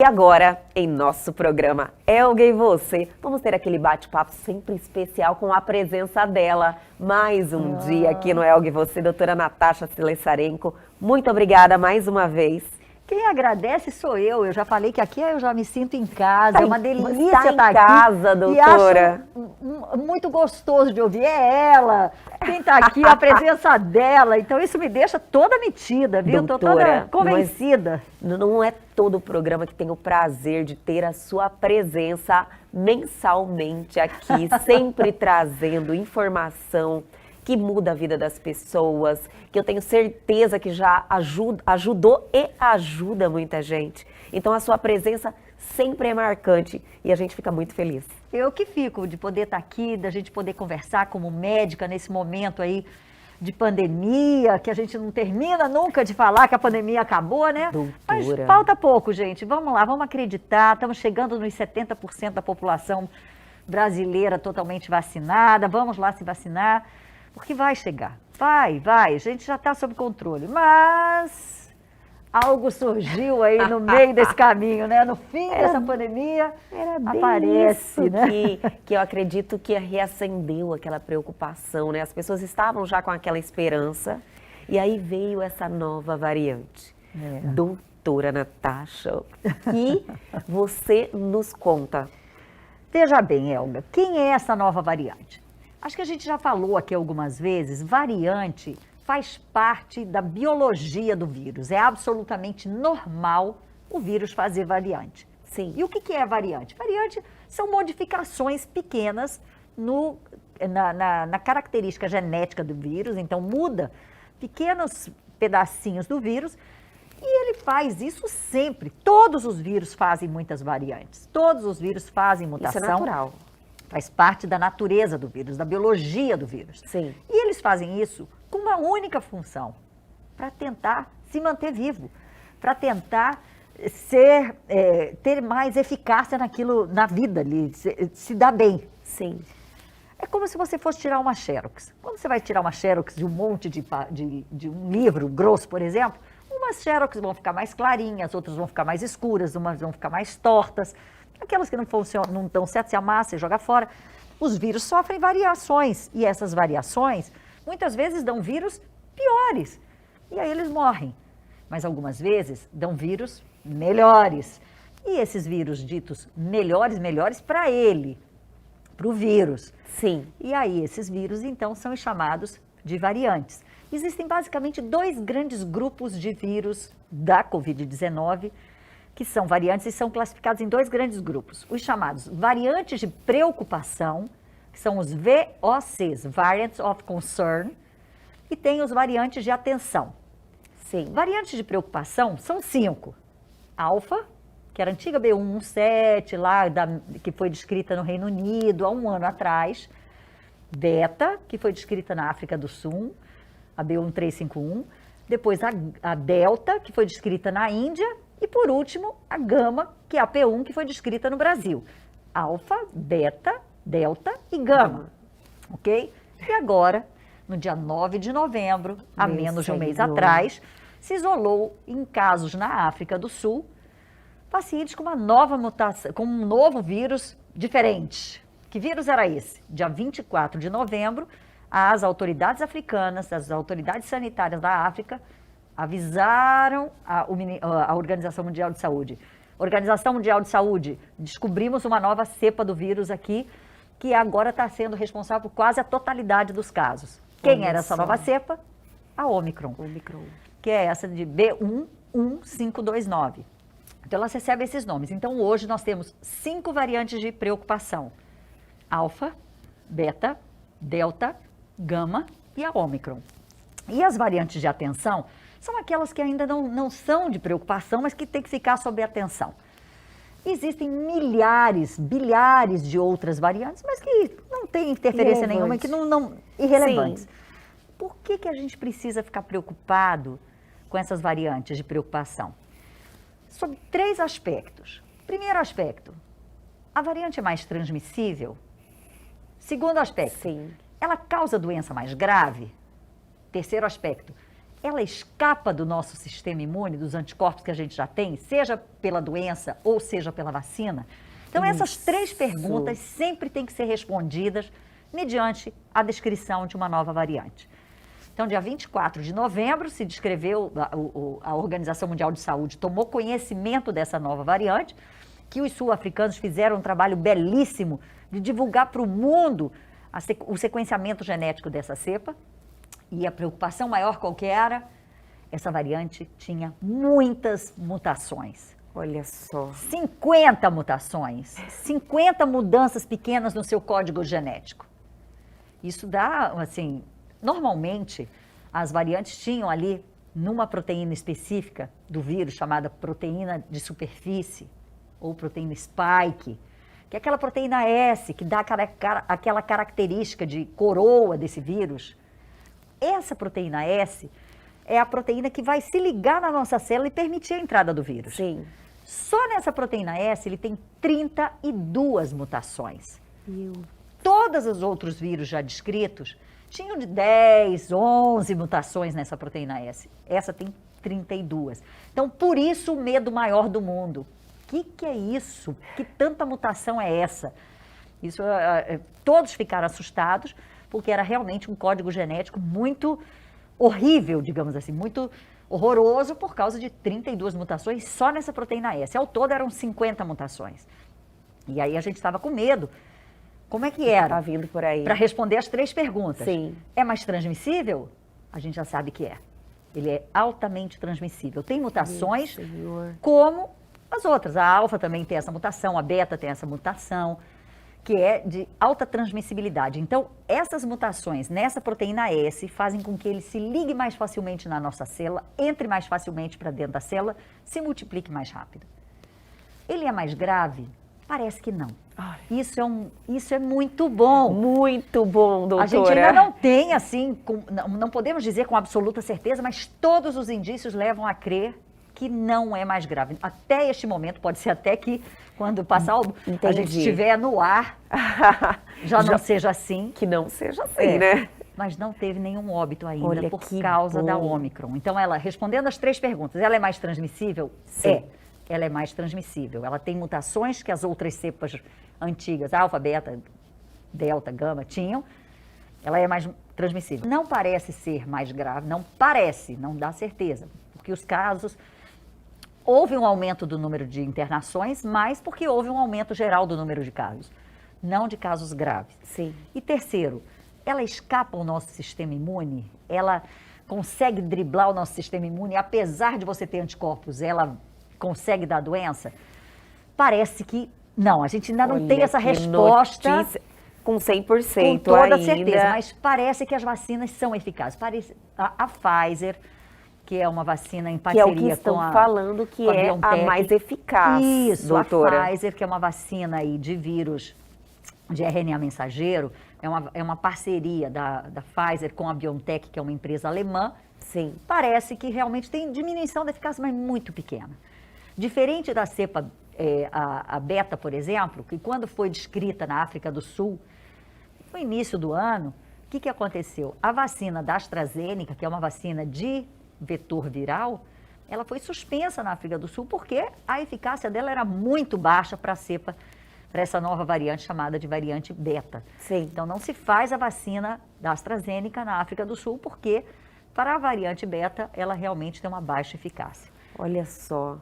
E agora, em nosso programa Elga e Você, vamos ter aquele bate-papo sempre especial com a presença dela. Mais um dia aqui no Elga e Você, doutora Natasha Silessarenko. Muito obrigada mais uma vez. Quem agradece sou eu já falei que aqui eu já me sinto em casa, é uma delícia estar estar em casa, aqui. doutora. E acho muito gostoso de ouvir, é ela, quem está aqui, a presença dela, então isso me deixa toda metida, viu? Estou toda convencida. Não é todo o programa que tem o prazer de ter a sua presença mensalmente aqui, sempre trazendo informação que muda a vida das pessoas, que eu tenho certeza que já ajudou e ajuda muita gente. Então a sua presença sempre é marcante e a gente fica muito feliz. Eu que fico de poder estar aqui, da gente poder conversar como médica nesse momento aí de pandemia, que a gente não termina nunca de falar que a pandemia acabou, né? Doutora. Mas falta pouco, gente. Vamos lá, vamos acreditar. Estamos chegando nos 70% da população brasileira totalmente vacinada. Vamos lá se vacinar. Porque vai chegar, vai, a gente já está sob controle, mas algo surgiu aí no meio desse caminho, né? No fim dessa pandemia, aparece, isso, né? Que eu acredito que reacendeu aquela preocupação, né? As pessoas estavam já com aquela esperança e aí veio essa nova variante. Doutora Natasha, que você nos conta. Veja bem, Elga, quem é essa nova variante? Acho que a gente já falou aqui algumas vezes, variante faz parte da biologia do vírus. É absolutamente normal o vírus fazer variante. Sim. E o que é variante? Variante são modificações pequenas na característica genética do vírus, então muda pequenos pedacinhos do vírus e ele faz isso sempre. Todos os vírus fazem muitas variantes, todos os vírus fazem mutação. Isso é natural. Faz parte da natureza do vírus, da biologia do vírus. Sim. E eles fazem isso com uma única função, para tentar se manter vivo, para tentar ter mais eficácia naquilo, na vida, se dar bem. Sim. É como se você fosse tirar uma xerox. Quando você vai tirar uma xerox de um monte de um livro grosso, por exemplo, umas xerox vão ficar mais clarinhas, outras vão ficar mais escuras, umas vão ficar mais tortas. Aquelas que não funcionam, não dão certo, se amassa e joga fora. Os vírus sofrem variações e essas variações muitas vezes dão vírus piores e aí eles morrem. Mas algumas vezes dão vírus melhores. E esses vírus ditos melhores para ele, para o vírus. Sim. E aí esses vírus então são chamados de variantes. Existem basicamente dois grandes grupos de vírus da Covid-19 que são variantes e são classificados em dois grandes grupos. Os chamados variantes de preocupação, que são os VOCs, Variants of Concern, e tem os variantes de atenção. Sim. Variantes de preocupação são 5. Alfa, que era a antiga B117, que foi descrita no Reino Unido há um ano atrás. Beta, que foi descrita na África do Sul, a B1351. Depois a Delta, que foi descrita na Índia. E, por último, a Gama, que é a P1, que foi descrita no Brasil. Alfa, Beta, Delta e Gama. Ok? E agora, no dia 9 de novembro, há menos de um mês atrás, se isolou em casos na África do Sul, pacientes com uma nova mutação, com um novo vírus diferente. Que vírus era esse? Dia 24 de novembro, as autoridades africanas, as autoridades sanitárias da África, avisaram a Organização Mundial de Saúde. Organização Mundial de Saúde, descobrimos uma nova cepa do vírus aqui, que agora está sendo responsável por quase a totalidade dos casos. Quem era essa nova cepa? A Omicron. Que é essa de B11529. Então, elas recebem esses nomes. Então, hoje nós temos 5 variantes de preocupação. Alfa, Beta, Delta, Gama e a Omicron. E as variantes de atenção são aquelas que ainda não são de preocupação, mas que tem que ficar sob atenção. Existem milhares, bilhares de outras variantes, mas que não têm interferência nenhuma, que não irrelevantes. Sim. Por que a gente precisa ficar preocupado com essas variantes de preocupação? Sob 3 aspectos. Primeiro aspecto, a variante é mais transmissível? Segundo aspecto, sim, ela causa doença mais grave? Terceiro aspecto, ela escapa do nosso sistema imune, dos anticorpos que a gente já tem, seja pela doença ou seja pela vacina? Então, essas 3 perguntas sempre têm que ser respondidas mediante a descrição de uma nova variante. Então, dia 24 de novembro, se descreveu, a Organização Mundial de Saúde tomou conhecimento dessa nova variante, que os sul-africanos fizeram um trabalho belíssimo de divulgar para o mundo o sequenciamento genético dessa cepa. E a preocupação maior qual que era? Essa variante tinha muitas mutações. Olha só. 50 mutações, 50 mudanças pequenas no seu código genético. Isso dá, assim, normalmente as variantes tinham ali, numa proteína específica do vírus, chamada proteína de superfície, ou proteína spike, que é aquela proteína S, que dá aquela característica de coroa desse vírus. Essa proteína S é a proteína que vai se ligar na nossa célula e permitir a entrada do vírus. Sim. Só nessa proteína S ele tem 32 mutações. Todos os outros vírus já descritos tinham de 10, 11 mutações nessa proteína S. Essa tem 32. Então, por isso o medo maior do mundo. O que é isso? Que tanta mutação é essa? Isso, todos ficaram assustados, porque era realmente um código genético muito horrível, digamos assim, muito horroroso por causa de 32 mutações só nessa proteína S. Ao todo eram 50 mutações. E aí a gente estava com medo. Como é que era? Tá vindo por aí. Para responder as 3 perguntas. Sim. É mais transmissível? A gente já sabe que é. Ele é altamente transmissível. Tem mutações como as outras. A alfa também tem essa mutação, a beta tem essa mutação, que é de alta transmissibilidade. Então, essas mutações nessa proteína S fazem com que ele se ligue mais facilmente na nossa célula, entre mais facilmente para dentro da célula, se multiplique mais rápido. Ele é mais grave? Parece que não. Isso é muito bom. Muito bom, doutora. A gente ainda não tem, assim, não podemos dizer com absoluta certeza, mas todos os indícios levam a crer que não é mais grave. Até este momento, pode ser até que quando passar a gente estiver no ar, já não seja assim. Que não seja assim, né? Mas não teve nenhum óbito ainda por causa da Ômicron. Então, respondendo as 3 perguntas, ela é mais transmissível? Sim. Ela é mais transmissível. Ela tem mutações que as outras cepas antigas, alfa, beta, delta, gama, tinham. Ela é mais transmissível. Não parece ser mais grave, não parece, não dá certeza, porque os casos... Houve um aumento do número de internações, mas porque houve um aumento geral do número de casos, não de casos graves. Sim. E terceiro, ela escapa ao nosso sistema imune? Ela consegue driblar o nosso sistema imune? Apesar de você ter anticorpos, ela consegue dar doença? Parece que não, a gente ainda não tem essa resposta. Notícia, com 100% com toda ainda. certeza, mas parece que as vacinas são eficazes. A Pfizer, que é uma vacina em parceria com a... Que é o que estão falando que é a mais eficaz, Isso, doutora. A Pfizer, que é uma vacina aí de vírus de RNA mensageiro, é uma parceria da Pfizer com a BioNTech, que é uma empresa alemã. Sim. Parece que realmente tem diminuição da eficácia, mas muito pequena. Diferente da cepa, a beta, por exemplo, que quando foi descrita na África do Sul, no início do ano, o que aconteceu? A vacina da AstraZeneca, que é uma vacina de vetor viral, ela foi suspensa na África do Sul porque a eficácia dela era muito baixa para a cepa, para essa nova variante chamada de variante beta. Sim. Então não se faz a vacina da AstraZeneca na África do Sul porque para a variante beta ela realmente tem uma baixa eficácia. Olha só.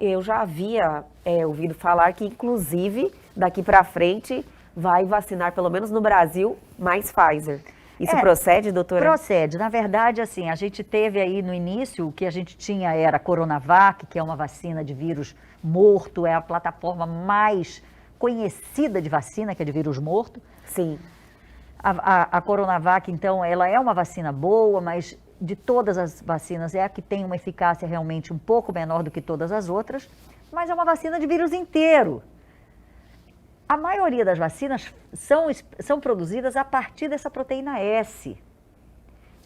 Eu já havia ouvido falar que, inclusive, daqui para frente, vai vacinar, pelo menos no Brasil, mais Pfizer. Isso procede, doutora? Procede. Na verdade, assim, a gente teve aí no início, o que a gente tinha era a Coronavac, que é uma vacina de vírus morto, é a plataforma mais conhecida de vacina, que é de vírus morto. Sim. A Coronavac, então, ela é uma vacina boa, mas de todas as vacinas é a que tem uma eficácia realmente um pouco menor do que todas as outras, mas é uma vacina de vírus inteiro. A maioria das vacinas são produzidas a partir dessa proteína S.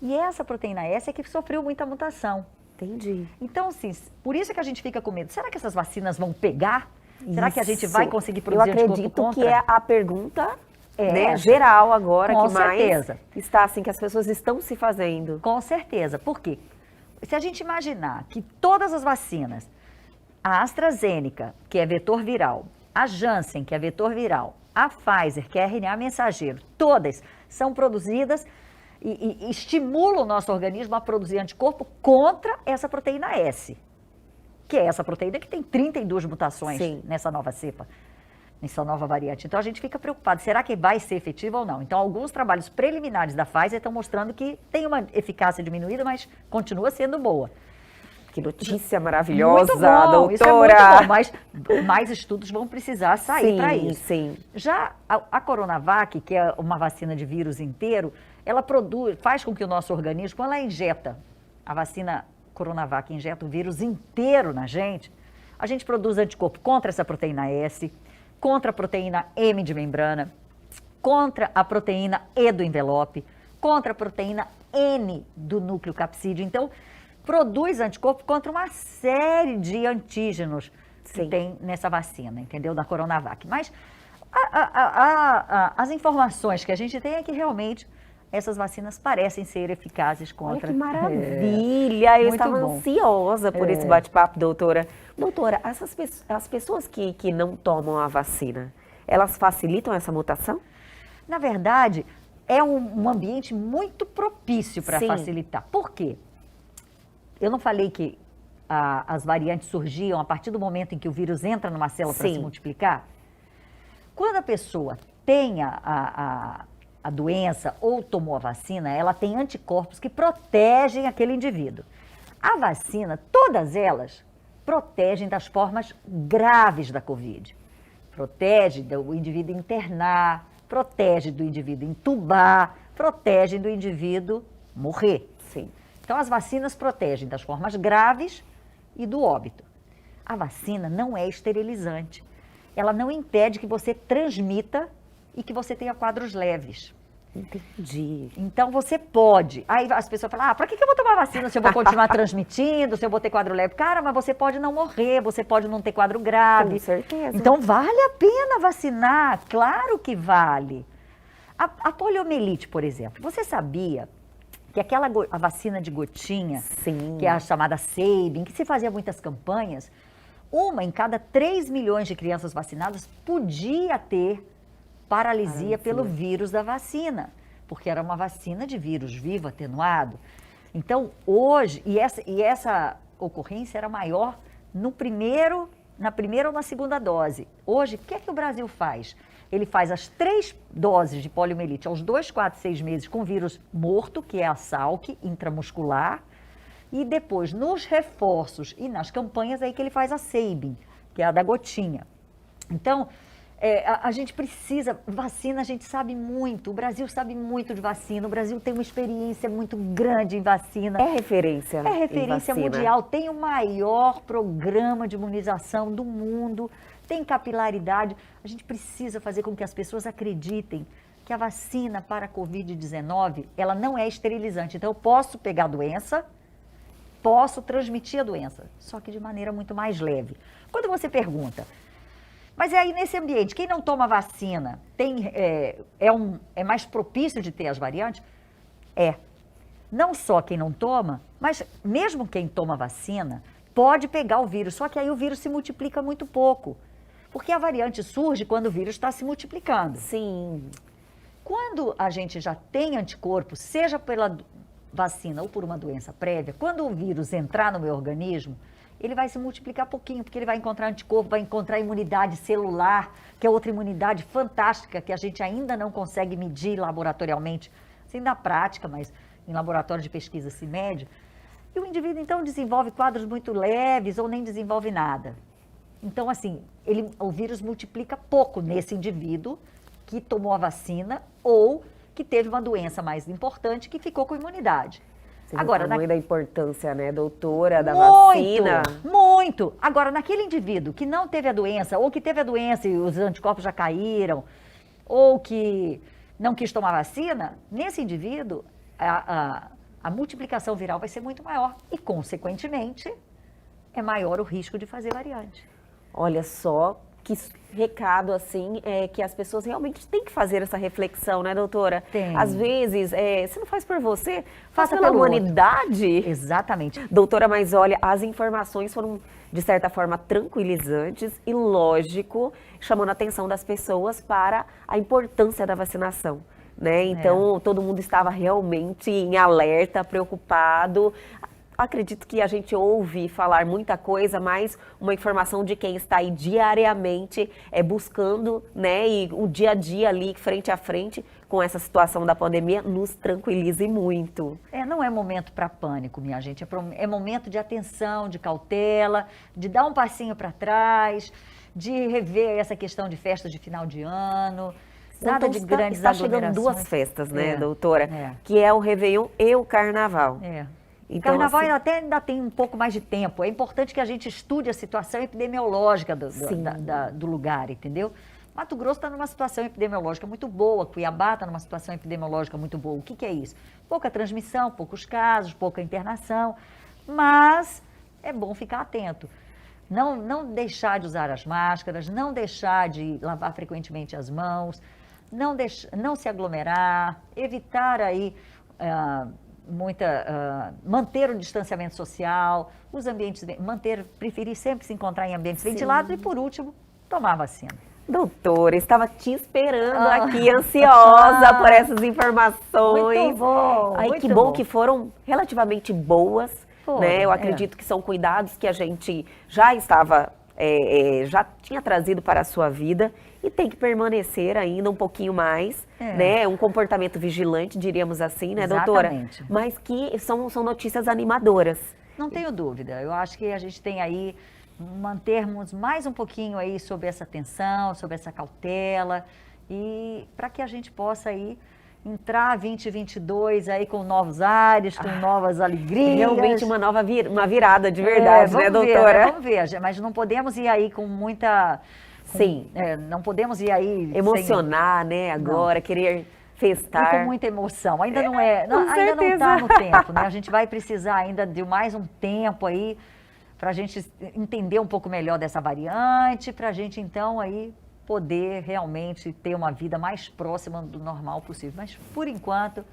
E essa proteína S é que sofreu muita mutação. Entendi. Então, assim, por isso é que a gente fica com medo. Será que essas vacinas vão pegar? Será que a gente vai conseguir Eu produzir anticorpo acredito contra? que é a pergunta né, essa. geral agora Com que mais certeza. está assim, que as pessoas estão se fazendo. Com certeza. Por quê? Se a gente imaginar que todas as vacinas, a AstraZeneca, que é vetor viral, a Janssen, que é vetor viral, a Pfizer, que é RNA mensageiro, todas são produzidas e estimulam o nosso organismo a produzir anticorpo contra essa proteína S, que é essa proteína que tem 32 mutações nessa nova cepa, nessa nova variante. Então a gente fica preocupado, será que vai ser efetivo ou não? Então alguns trabalhos preliminares da Pfizer estão mostrando que tem uma eficácia diminuída, mas continua sendo boa. Que notícia maravilhosa, muito bom, doutora! Isso é muito bom, mas mais estudos vão precisar sair para isso. Sim. Já a Coronavac, que é uma vacina de vírus inteiro, ela faz com que o nosso organismo, quando ela injeta, a vacina Coronavac injeta o vírus inteiro na gente, a gente produz anticorpo contra essa proteína S, contra a proteína M de membrana, contra a proteína E do envelope, contra a proteína N do núcleo capsídeo. Então, produz anticorpo contra uma série de antígenos que tem nessa vacina, entendeu? Da Coronavac. Mas as informações que a gente tem é que realmente essas vacinas parecem ser eficazes contra... Olha que maravilha! Eu estava ansiosa por esse bate-papo, doutora. Doutora, as pessoas que não tomam a vacina, elas facilitam essa mutação? Na verdade, é um ambiente muito propício para facilitar. Por quê? Eu não falei que as variantes surgiam a partir do momento em que o vírus entra numa célula para se multiplicar? Quando a pessoa tem a doença ou tomou a vacina, ela tem anticorpos que protegem aquele indivíduo. A vacina, todas elas, protegem das formas graves da Covid. Protege do indivíduo internar, protege do indivíduo entubar, protege do indivíduo morrer. Então, as vacinas protegem das formas graves e do óbito. A vacina não é esterilizante. Ela não impede que você transmita e que você tenha quadros leves. Entendi. Então, você pode. Aí as pessoas falam, para que eu vou tomar vacina se eu vou continuar transmitindo, se eu vou ter quadro leve? Cara, mas você pode não morrer, você pode não ter quadro grave. Com certeza. Então, vale a pena vacinar. Claro que vale. A poliomielite, por exemplo. Você sabia que a vacina de gotinha, que é a chamada Sabin, que se fazia muitas campanhas, uma em cada 3 milhões de crianças vacinadas podia ter paralisia pelo vírus da vacina, porque era uma vacina de vírus vivo, atenuado. Então, hoje, e essa ocorrência era maior na primeira ou na segunda dose. Hoje, o que é que o Brasil faz? Ele faz as 3 doses de poliomielite aos 2, 4, 6 meses com vírus morto, que é a Salk intramuscular, e depois nos reforços e nas campanhas aí que ele faz a Sabin, que é a da gotinha. Então, a gente precisa, vacina a gente sabe muito, o Brasil sabe muito de vacina, o Brasil tem uma experiência muito grande em vacina. É referência mundial, tem o maior programa de imunização do mundo, tem capilaridade. A gente precisa fazer com que as pessoas acreditem que a vacina para a Covid-19, ela não é esterilizante. Então, eu posso pegar a doença, posso transmitir a doença, só que de maneira muito mais leve. Quando você pergunta, mas aí nesse ambiente, quem não toma vacina é mais propício de ter as variantes? Não só quem não toma, mas mesmo quem toma vacina pode pegar o vírus, só que aí o vírus se multiplica muito pouco. Porque a variante surge quando o vírus está se multiplicando. Quando a gente já tem anticorpo, seja pela vacina ou por uma doença prévia, quando o vírus entrar no meu organismo, ele vai se multiplicar pouquinho, porque ele vai encontrar anticorpo, vai encontrar imunidade celular, que é outra imunidade fantástica que a gente ainda não consegue medir laboratorialmente, assim na prática, mas em laboratório de pesquisa se mede. E o indivíduo, então, desenvolve quadros muito leves ou nem desenvolve nada. Então, assim, o vírus multiplica pouco nesse indivíduo que tomou a vacina ou que teve uma doença mais importante que ficou com imunidade. Agora, o tamanho da importância, né, doutora, da vacina. Muito! Agora, naquele indivíduo que não teve a doença, ou que teve a doença e os anticorpos já caíram, ou que não quis tomar vacina, nesse indivíduo, a multiplicação viral vai ser muito maior e, consequentemente, é maior o risco de fazer variante. Olha só que recado, assim, que as pessoas realmente têm que fazer essa reflexão, né, doutora? Tem. Às vezes, se não faz por você, faça pela pelo outro. humanidade. Exatamente. Doutora, mas olha, as informações foram, de certa forma, tranquilizantes e, lógico, chamando a atenção das pessoas para a importância da vacinação, né? Então, todo mundo estava realmente em alerta, preocupado. Acredito que a gente ouve falar muita coisa, mas uma informação de quem está aí diariamente buscando, né, e o dia a dia ali, frente a frente, com essa situação da pandemia, nos tranquilize muito. Não é momento para pânico, minha gente, é momento de atenção, de cautela, de dar um passinho para trás, de rever essa questão de festas de final de ano, nada de grandes está chegando aglomerações. 2 festas, né, doutora? Que é o Réveillon e o Carnaval. Então, Carnaval assim, ainda tem um pouco mais de tempo. É importante que a gente estude a situação epidemiológica do lugar, entendeu? Mato Grosso está numa situação epidemiológica muito boa, Cuiabá está numa situação epidemiológica muito boa. O que é isso? Pouca transmissão, poucos casos, pouca internação, mas é bom ficar atento. Não deixar de usar as máscaras, não deixar de lavar frequentemente as mãos, não se aglomerar, evitar aí... manter o distanciamento social, os ambientes, preferir sempre se encontrar em ambientes ventilados e, por último, tomar vacina. Doutora, estava te esperando aqui, ansiosa por essas informações. Muito bom. Ai, que bom que foram relativamente boas, né? Eu acredito que são cuidados que a gente já estava, já tinha trazido para a sua vida e tem que permanecer ainda um pouquinho mais, né? Um comportamento vigilante, diríamos assim, né, doutora? Exatamente. Mas que são notícias animadoras. Não tenho dúvida. Eu acho que a gente tem aí, mantermos mais um pouquinho aí sobre essa atenção, sobre essa cautela, e para que a gente possa aí entrar 2022 aí com novos ares, com novas alegrias. Realmente uma virada de verdade, né, doutora? Vamos ver, mas não podemos ir aí com muita... Sim. Não podemos ir aí... Emocionar, né, agora, querer festar. E com muita emoção. Ainda não está no tempo, né? A gente vai precisar ainda de mais um tempo aí para a gente entender um pouco melhor dessa variante, para a gente então aí poder realmente ter uma vida mais próxima do normal possível. Mas, por enquanto,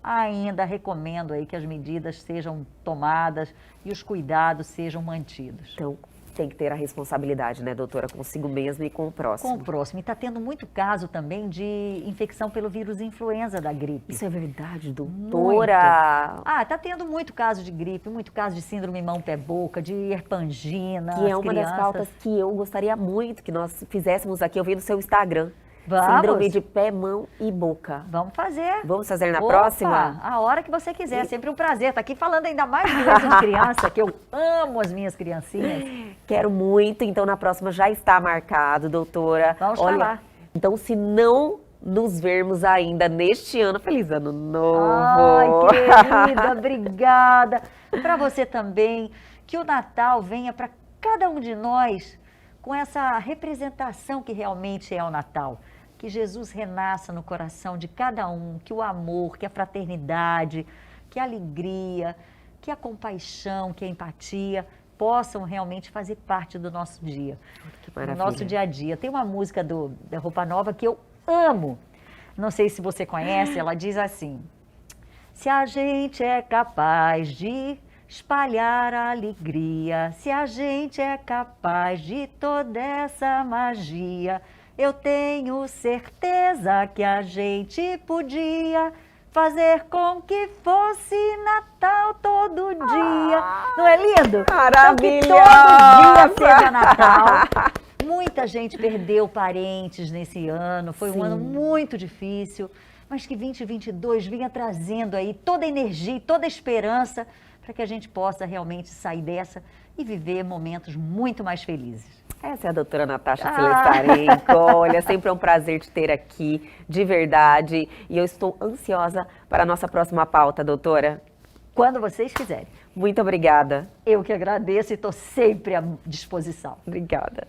ainda recomendo aí que as medidas sejam tomadas e os cuidados sejam mantidos. Então, tem que ter a responsabilidade, né, doutora, consigo mesmo e com o próximo. Com o próximo. E está tendo muito caso também de infecção pelo vírus influenza da gripe. Isso é verdade, doutora? Muito. Está tendo muito caso de gripe, muito caso de síndrome mão-pé-boca, de herpangina. Que é uma das pautas que eu gostaria muito que nós fizéssemos aqui. Eu vi no seu Instagram. Vamos. Síndrome de pé, mão e boca. Vamos fazer. Vamos fazer na próxima? A hora que você quiser. É sempre um prazer estar aqui falando ainda mais de criança, que eu amo as minhas criancinhas. Quero muito. Então, na próxima já está marcado, doutora. Vamos falar. Então, se não nos vermos ainda neste ano, feliz ano novo. Ai, querida, obrigada. Para você também, que o Natal venha para cada um de nós com essa representação que realmente é o Natal. Que Jesus renasça no coração de cada um, que o amor, que a fraternidade, que a alegria, que a compaixão, que a empatia possam realmente fazer parte do nosso dia, do nosso dia a dia. Tem uma música da Roupa Nova que eu amo, não sei se você conhece, ela diz assim: se a gente é capaz de espalhar a alegria, se a gente é capaz de toda essa magia, eu tenho certeza que a gente podia fazer com que fosse Natal todo dia. Não é lindo? Maravilhoso! Então, que todo dia seja Natal. Muita gente perdeu parentes nesse ano, foi um ano muito difícil, mas que 2022 vinha trazendo aí toda a energia e toda a esperança para que a gente possa realmente sair dessa e viver momentos muito mais felizes. Essa é a doutora Natasha Celestarenko. Olha, sempre é um prazer te ter aqui, de verdade. E eu estou ansiosa para a nossa próxima pauta, doutora. Quando vocês quiserem. Muito obrigada. Eu que agradeço e estou sempre à disposição. Obrigada.